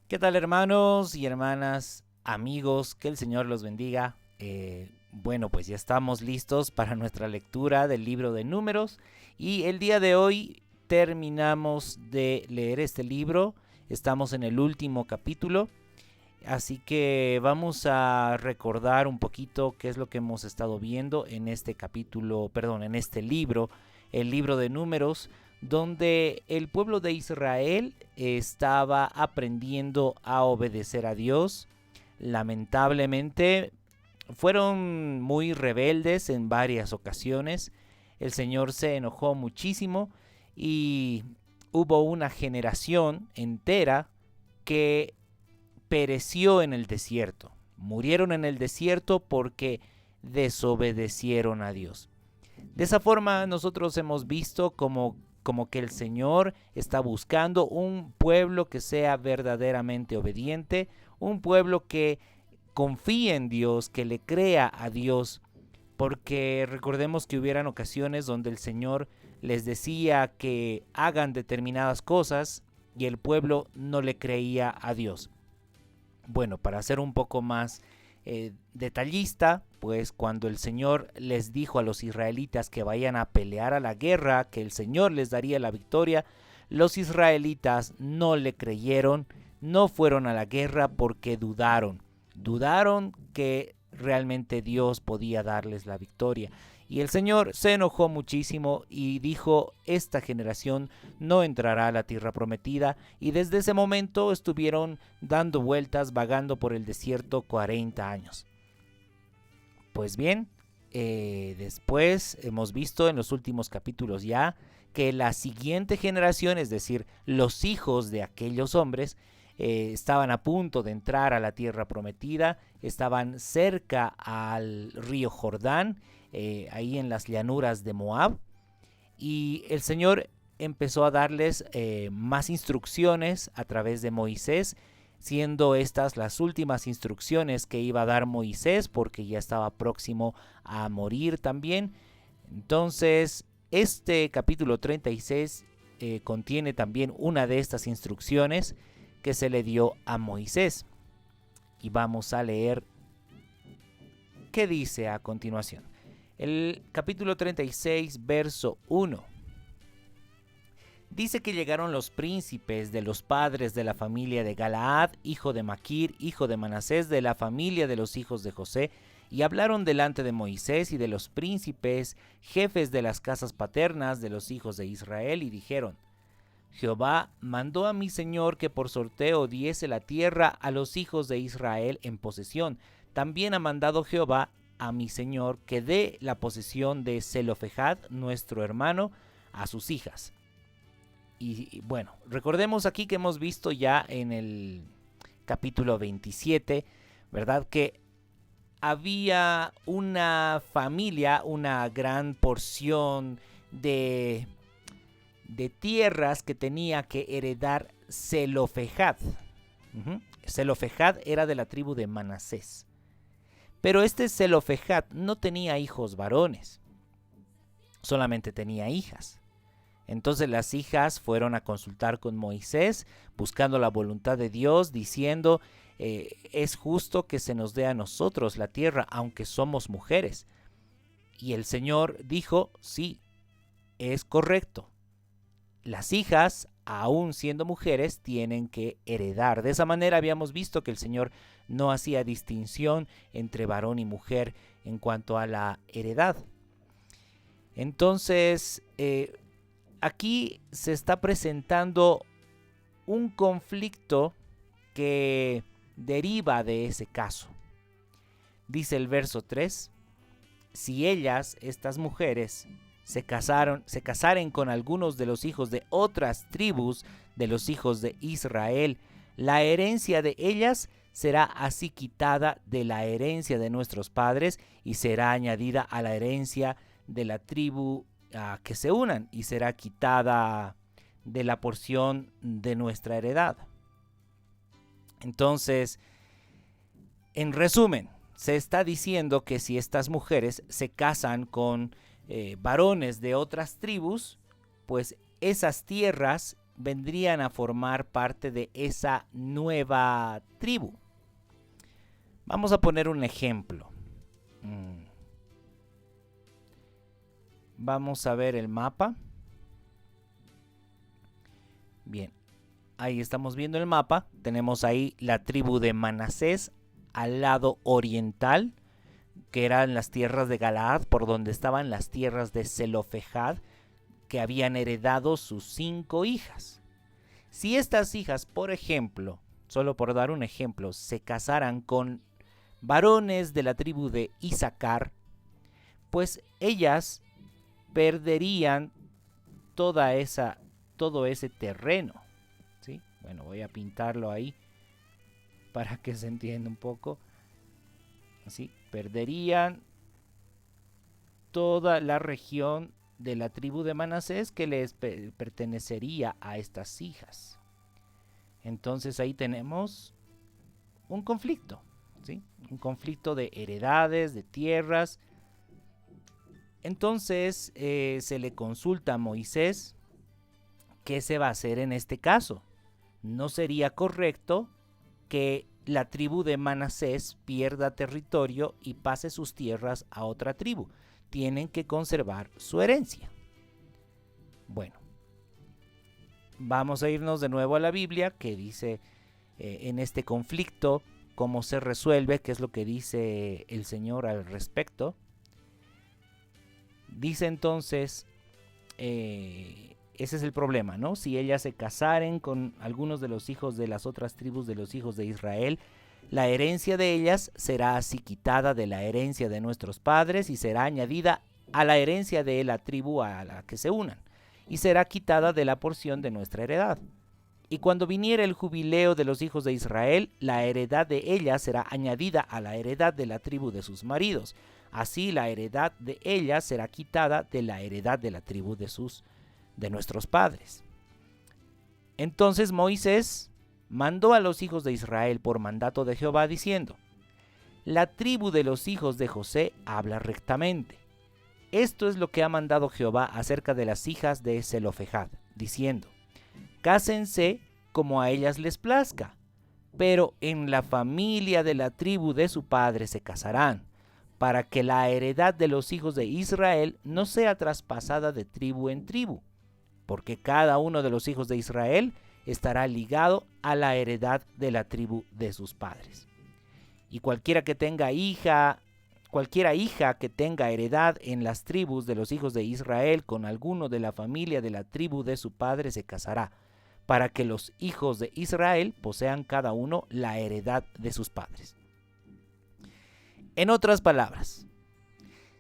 ¿Qué tal, hermanos y hermanas, amigos? Que el Señor los bendiga. Bueno, pues ya estamos listos para nuestra lectura del libro de Números y el día de hoy terminamos de leer este libro. Estamos en el último capítulo, así que vamos a recordar un poquito qué es lo que hemos estado viendo en este capítulo, perdón, en este libro, el libro de Números, donde el pueblo de Israel estaba aprendiendo a obedecer a Dios. Lamentablemente fueron muy rebeldes en varias ocasiones. El Señor se enojó muchísimo y hubo una generación entera que pereció en el desierto. Murieron en el desierto porque desobedecieron a Dios. De esa forma nosotros hemos visto como que el Señor está buscando un pueblo que sea verdaderamente obediente, un pueblo que confíe en Dios, que le crea a Dios, porque recordemos que hubieran ocasiones donde el Señor les decía que hagan determinadas cosas y el pueblo no le creía a Dios. Bueno, para ser un poco más detallista, pues cuando el Señor les dijo a los israelitas que vayan a pelear a la guerra, que el Señor les daría la victoria, los israelitas no le creyeron, no fueron a la guerra porque dudaron que realmente Dios podía darles la victoria. Y el Señor se enojó muchísimo y dijo, esta generación no entrará a la tierra prometida, y desde ese momento estuvieron dando vueltas, vagando por el desierto 40 años. Pues bien, después hemos visto en los últimos capítulos ya que la siguiente generación, es decir, los hijos de aquellos hombres, estaban a punto de entrar a la tierra prometida, estaban cerca al río Jordán, ahí en las llanuras de Moab, y el Señor empezó a darles más instrucciones a través de Moisés, siendo estas las últimas instrucciones que iba a dar Moisés porque ya estaba próximo a morir también. Entonces, este capítulo 36 contiene también una de estas instrucciones que se le dio a Moisés. Y vamos a leer qué dice a continuación. El capítulo 36, verso 1. Dice que llegaron los príncipes de los padres de la familia de Galaad, hijo de Maquir, hijo de Manasés, de la familia de los hijos de José, y hablaron delante de Moisés y de los príncipes, jefes de las casas paternas de los hijos de Israel, y dijeron: Jehová mandó a mi señor que por sorteo diese la tierra a los hijos de Israel en posesión. También ha mandado Jehová a mi señor que dé la posesión de Zelofejad, nuestro hermano, a sus hijas. Y bueno, recordemos aquí que hemos visto ya en el capítulo 27, ¿verdad? Que había una familia, una gran porción de tierras que tenía que heredar Zelofejad. Zelofejad era de la tribu de Manasés. Pero este Zelofejad no tenía hijos varones, solamente tenía hijas. Entonces las hijas fueron a consultar con Moisés, buscando la voluntad de Dios, diciendo, es justo que se nos dé a nosotros la tierra, aunque somos mujeres. Y el Señor dijo, sí, es correcto. Las hijas, aún siendo mujeres, tienen que heredar. De esa manera habíamos visto que el Señor no hacía distinción entre varón y mujer en cuanto a la heredad. Entonces, aquí se está presentando un conflicto que deriva de ese caso. Dice el verso 3, si ellas, estas mujeres, se casaren con algunos de los hijos de otras tribus de los hijos de Israel, la herencia de ellas será así quitada de la herencia de nuestros padres y será añadida a la herencia de la tribu a que se unan y será quitada de la porción de nuestra heredad. Entonces, en resumen, se está diciendo que si estas mujeres se casan con varones de otras tribus, pues esas tierras vendrían a formar parte de esa nueva tribu. Vamos a poner un ejemplo. Vamos a ver el mapa. Bien, ahí estamos viendo el mapa. Tenemos ahí la tribu de Manasés al lado oriental, que eran las tierras de Galaad, por donde estaban las tierras de Zelofejad, que habían heredado sus 5 hijas. Si estas hijas, por ejemplo, solo por dar un ejemplo, se casaran con varones de la tribu de Isaacar, pues ellas perderían todo ese terreno, ¿sí? Bueno, voy a pintarlo ahí para que se entienda un poco. Así, perderían toda la región de la tribu de Manasés que les pertenecería a estas hijas. Entonces ahí tenemos un conflicto, ¿sí? Un conflicto de heredades, de tierras. Entonces se le consulta a Moisés qué se va a hacer en este caso. No sería correcto que la tribu de Manasés pierda territorio y pase sus tierras a otra tribu. Tienen que conservar su herencia. Bueno, vamos a irnos de nuevo a la Biblia, que dice en este conflicto cómo se resuelve, qué es lo que dice el Señor al respecto. Dice entonces, ese es el problema, ¿no? Si ellas se casaren con algunos de los hijos de las otras tribus de los hijos de Israel, la herencia de ellas será así quitada de la herencia de nuestros padres y será añadida a la herencia de la tribu a la que se unan, y será quitada de la porción de nuestra heredad. Y cuando viniere el jubileo de los hijos de Israel, la heredad de ellas será añadida a la heredad de la tribu de sus maridos. Así la heredad de ellas será quitada de la heredad de la tribu de nuestros padres. Entonces Moisés mandó a los hijos de Israel por mandato de Jehová diciendo: la tribu de los hijos de José habla rectamente. Esto es lo que ha mandado Jehová acerca de las hijas de Zelofejad, diciendo: cásense como a ellas les plazca, pero en la familia de la tribu de su padre se casarán, para que la heredad de los hijos de Israel no sea traspasada de tribu en tribu, porque cada uno de los hijos de Israel estará ligado a la heredad de la tribu de sus padres. Y cualquiera hija que tenga heredad en las tribus de los hijos de Israel con alguno de la familia de la tribu de su padre se casará, para que los hijos de Israel posean cada uno la heredad de sus padres. En otras palabras,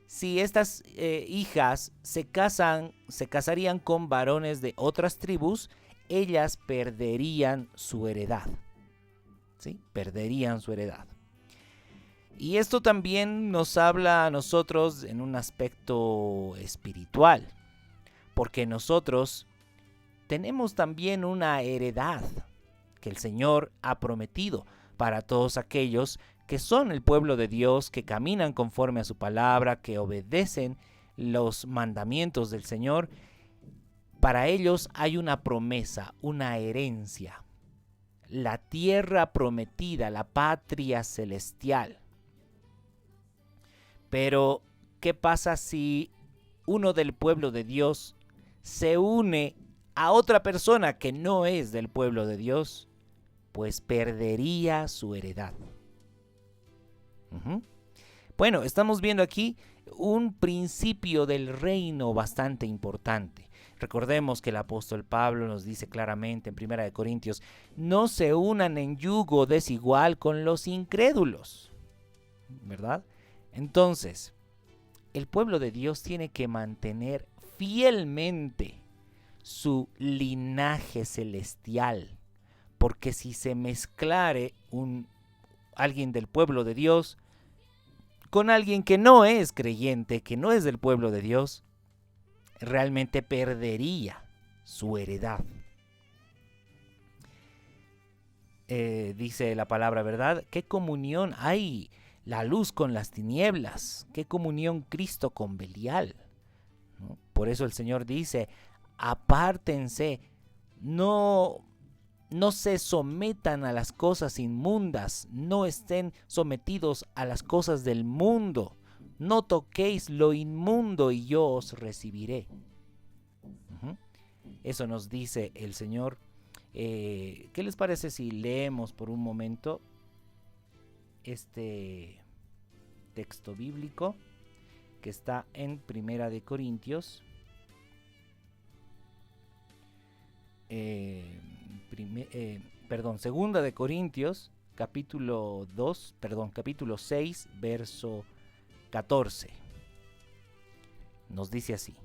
si estas hijas se casarían con varones de otras tribus, ellas perderían su heredad. ¿Sí? Perderían su heredad. Y esto también nos habla a nosotros en un aspecto espiritual, porque nosotros tenemos también una heredad que el Señor ha prometido para todos aquellos que son el pueblo de Dios, que caminan conforme a su palabra, que obedecen los mandamientos del Señor. Para ellos hay una promesa, una herencia, la tierra prometida, la patria celestial. Pero, ¿qué pasa si uno del pueblo de Dios se une a otra persona que no es del pueblo de Dios? Pues perdería su heredad. Bueno, estamos viendo aquí un principio del reino bastante importante. Recordemos que el apóstol Pablo nos dice claramente en 1 Corintios: no se unan en yugo desigual con los incrédulos, ¿verdad? Entonces, el pueblo de Dios tiene que mantener fielmente su linaje celestial, porque si se mezclare alguien del pueblo de Dios con alguien que no es creyente, que no es del pueblo de Dios, realmente perdería su heredad. Dice la palabra, ¿verdad? ¿Qué comunión hay la luz con las tinieblas? ¿Qué comunión Cristo con Belial? ¿No? Por eso el Señor dice: apártense no se sometan a las cosas inmundas, no estén sometidos a las cosas del mundo. No toquéis lo inmundo y yo os recibiré. Eso nos dice el Señor. ¿Qué les parece si leemos por un momento este texto bíblico que está en Primera de Corintios? Segunda de Corintios, capítulo 6, verso 14. Nos dice así: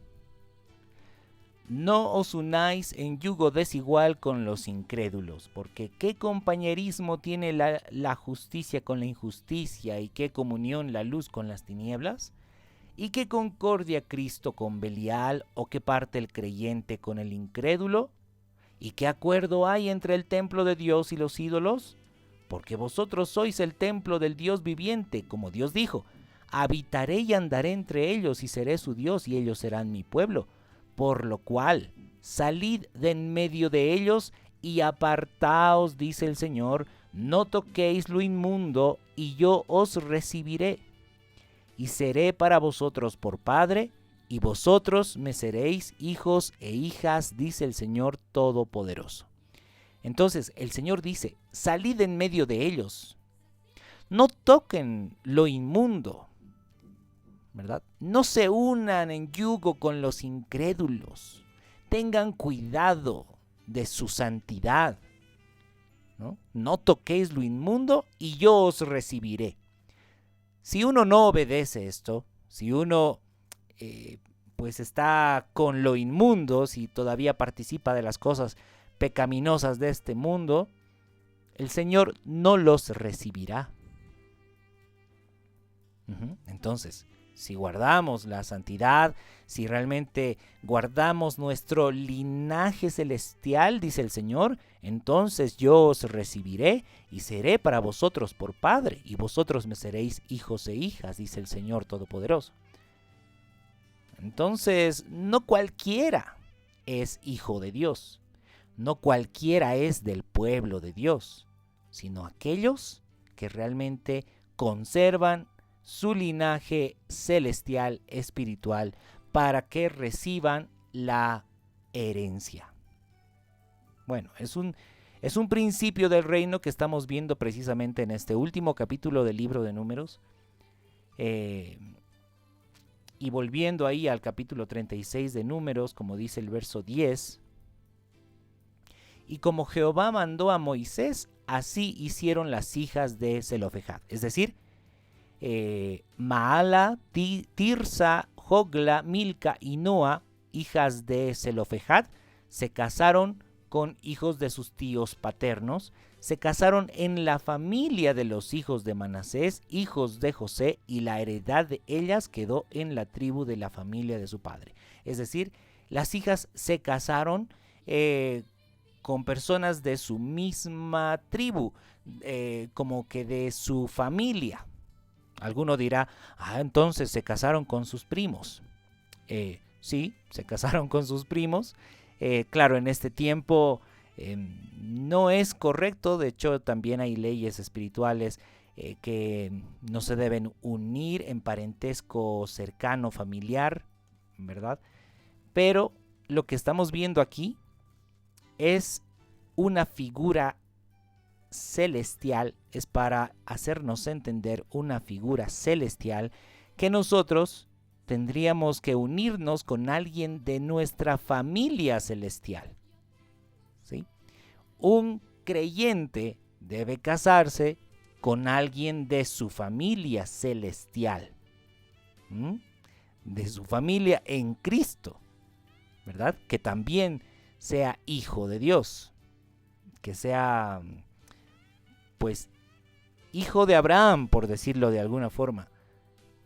no os unáis en yugo desigual con los incrédulos, porque ¿qué compañerismo tiene la justicia con la injusticia? ¿Y qué comunión la luz con las tinieblas? ¿Y qué concordia Cristo con Belial? ¿O qué parte el creyente con el incrédulo? ¿Y qué acuerdo hay entre el templo de Dios y los ídolos? Porque vosotros sois el templo del Dios viviente, como Dios dijo: habitaré y andaré entre ellos y seré su Dios y ellos serán mi pueblo. Por lo cual, salid de en medio de ellos y apartaos, dice el Señor, no toquéis lo inmundo y yo os recibiré. Y seré para vosotros por Padre, y vosotros me seréis hijos e hijas, dice el Señor Todopoderoso. Entonces el Señor dice: salid en medio de ellos, no toquen lo inmundo, ¿verdad? No se unan en yugo con los incrédulos, tengan cuidado de su santidad, no toquéis lo inmundo y yo os recibiré. Si uno no obedece esto, si uno pues está con lo inmundo, si todavía participa de las cosas pecaminosas de este mundo, el Señor no los recibirá. Entonces, si guardamos la santidad, si realmente guardamos nuestro linaje celestial, dice el Señor, entonces yo os recibiré y seré para vosotros por Padre, y vosotros me seréis hijos e hijas, dice el Señor Todopoderoso. Entonces, no cualquiera es hijo de Dios, no cualquiera es del pueblo de Dios, sino aquellos que realmente conservan su linaje celestial espiritual para que reciban la herencia. Bueno, es un principio del reino que estamos viendo precisamente en este último capítulo del libro de Números. Y volviendo ahí al capítulo 36 de Números, como dice el verso 10, y como Jehová mandó a Moisés, así hicieron las hijas de Zelofejad. Es decir, Maala, Tirsa, Jogla, Milca y Noa, hijas de Zelofejad, se casaron con hijos de sus tíos paternos, se casaron en la familia de los hijos de Manasés, hijos de José, y la heredad de ellas quedó en la tribu de la familia de su padre. Es decir, las hijas se casaron con personas de su misma tribu, como que de su familia. Alguno dirá: entonces se casaron con sus primos. Sí, se casaron con sus primos. Claro, en este tiempo no es correcto. De hecho, también hay leyes espirituales que no se deben unir en parentesco cercano, familiar, ¿verdad? Pero lo que estamos viendo aquí es una figura celestial, es para hacernos entender una figura celestial que nosotros tendríamos que unirnos con alguien de nuestra familia celestial, ¿sí? Un creyente debe casarse con alguien de su familia celestial, de su familia en Cristo, ¿verdad? Que también sea hijo de Dios, que sea pues hijo de Abraham, por decirlo de alguna forma,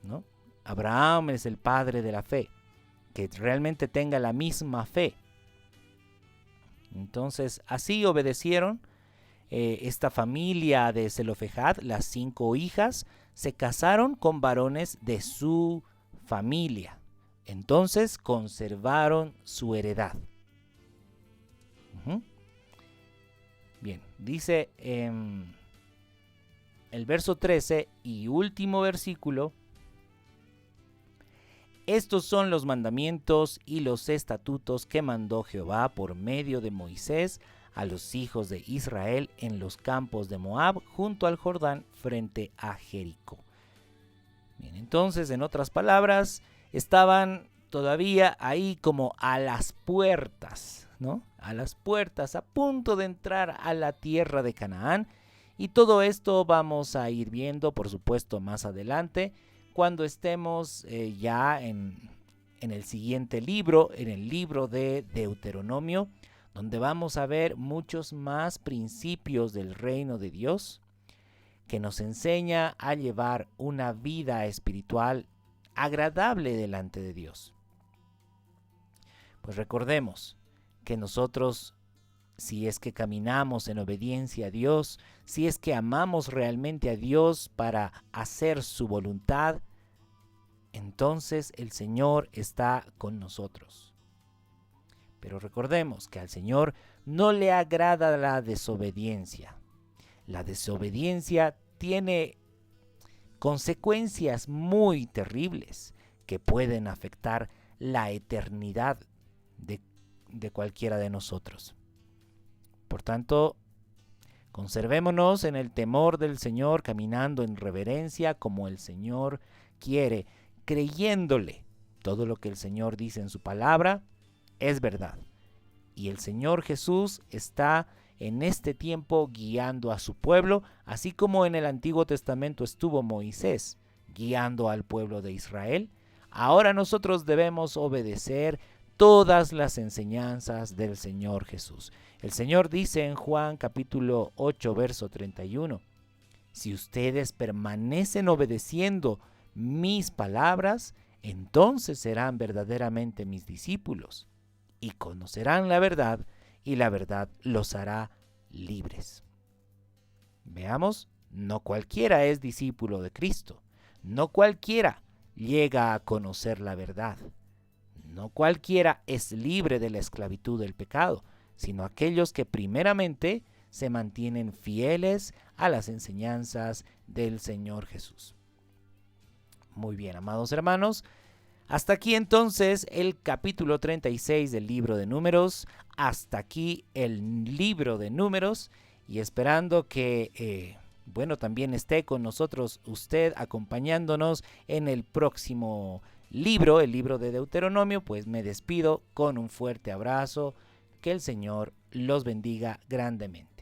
¿no? Abraham es el padre de la fe, que realmente tenga la misma fe. Entonces, así obedecieron esta familia de Zelofejad. Las 5 hijas se casaron con varones de su familia. Entonces conservaron su heredad. Bien, dice el verso 13 y último versículo: estos son los mandamientos y los estatutos que mandó Jehová por medio de Moisés a los hijos de Israel en los campos de Moab, junto al Jordán, frente a Jericó. Bien, entonces, en otras palabras, estaban todavía ahí como a las puertas, ¿no? A las puertas, a punto de entrar a la tierra de Canaán. Y todo esto vamos a ir viendo, por supuesto, más adelante, cuando estemos ya en el siguiente libro, en el libro de Deuteronomio, donde vamos a ver muchos más principios del reino de Dios, que nos enseña a llevar una vida espiritual agradable delante de Dios. Pues recordemos que nosotros, si es que caminamos en obediencia a Dios, si es que amamos realmente a Dios para hacer su voluntad, entonces el Señor está con nosotros. Pero recordemos que al Señor no le agrada la desobediencia. La desobediencia tiene consecuencias muy terribles que pueden afectar la eternidad de cualquiera de nosotros. Por tanto, conservémonos en el temor del Señor, caminando en reverencia como el Señor quiere, creyéndole todo lo que el Señor dice en su palabra es verdad. Y el Señor Jesús está en este tiempo guiando a su pueblo, así como en el Antiguo Testamento estuvo Moisés guiando al pueblo de Israel. Ahora nosotros debemos obedecer todas las enseñanzas del Señor Jesús. El Señor dice en Juan capítulo 8, verso 31, si ustedes permanecen obedeciendo mis palabras, entonces serán verdaderamente mis discípulos y conocerán la verdad, y la verdad los hará libres. Veamos, no cualquiera es discípulo de Cristo, no cualquiera llega a conocer la verdad, no cualquiera es libre de la esclavitud del pecado, sino aquellos que primeramente se mantienen fieles a las enseñanzas del Señor Jesús. Muy bien, amados hermanos, hasta aquí entonces el capítulo 36 del libro de Números, hasta aquí el libro de Números, y esperando que, también esté con nosotros usted acompañándonos en el próximo libro, el libro de Deuteronomio, pues me despido con un fuerte abrazo, que el Señor los bendiga grandemente.